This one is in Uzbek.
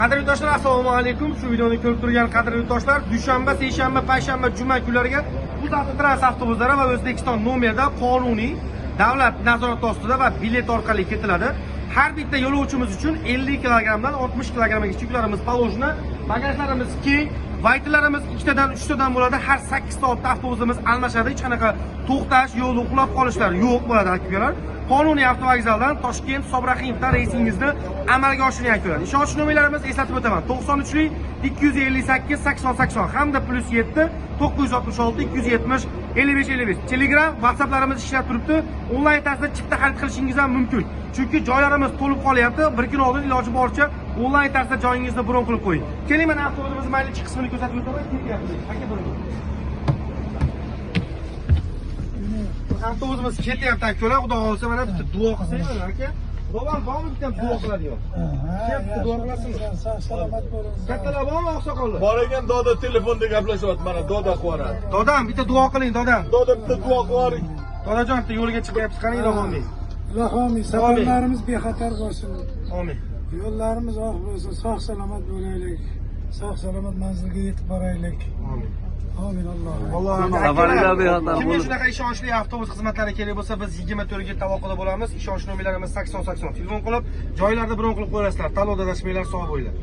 Qadrli yurtdoshlar, assalomu alaykum. Shu videoni ko'rib turgan qadrli yurtdoshlar, dushanba, seshanba, payshanba, juma kunlariga UzAvtoTrans avtobuslari va O'zbekiston nomerda qonuniy davlat nazorati ostida va bilet orqali ketiladi. Har bitta yo'lovchimiz uchun 50 kg dan 60 kg gacha yuklarimiz poложено, bagajlarimiz keng, vaytlarimiz 2 tadan 3 tadan bo'ladi. Har 8 soatda avtobusimiz almashadi. Hech qanaqa to'xtash, yo'l uxlab qolishlar yo'q bo'ladi akalar. Qonuniy avtovokzaldan Toshkent Sobrahimovdan reysingizni amalga oshiryapti. Ishonch nomerlarimiz eslatib o'taman. 93 258 80 80 hamda +7 966 270 55 55. Telegram, WhatsApplarimiz ishlab turibdi. Onlayn tarzda chipta xarid qilishingiz ham mumkin. Chunki joylarimiz to'lib qolyapti. Bir kun oldin iloji boricha onlayn tarzda joyingizni bron qilib qo'ying. Keling, mana avtobusimiz maylichi qismini ko'rsatib o'taman. Avtobusimiz ketyapti akalar. Xudo xolisa mana bitta duo qilsangiz aka. Xudodan bormi bitta duo qiladigan. Bitta duo qilasizmi? Salomat bo'linglar. Kattalar bormi oqsoqollar? Bor ekan, doda telefonda gaplashyapti, mana doda qiladi. Dodam bitta duo qiling, dodam. Doda bitta duo qiling. Dodajon bitta yo'lga chiqyapsiz. Qani ilohim. Ilohim, safarlarimiz bexatar bo'lsin. Amin. Yo'llarimiz oq bo'lsin, sog' salomat bo'laylik. Sog' salomat manzilga yetib boraylik. Amin. Amin Alloh. Alloh kimga shunaqa ishonchli avtobus xizmatlari kerak bo'lsa, biz 24 ga aloqada bo'lamiz. Ishonch nomerlarimiz 80 80. Telefon qilib, joylarda bron qilib qo'yasizlar. Tanlov dadashmanglar sog' bo'linglar.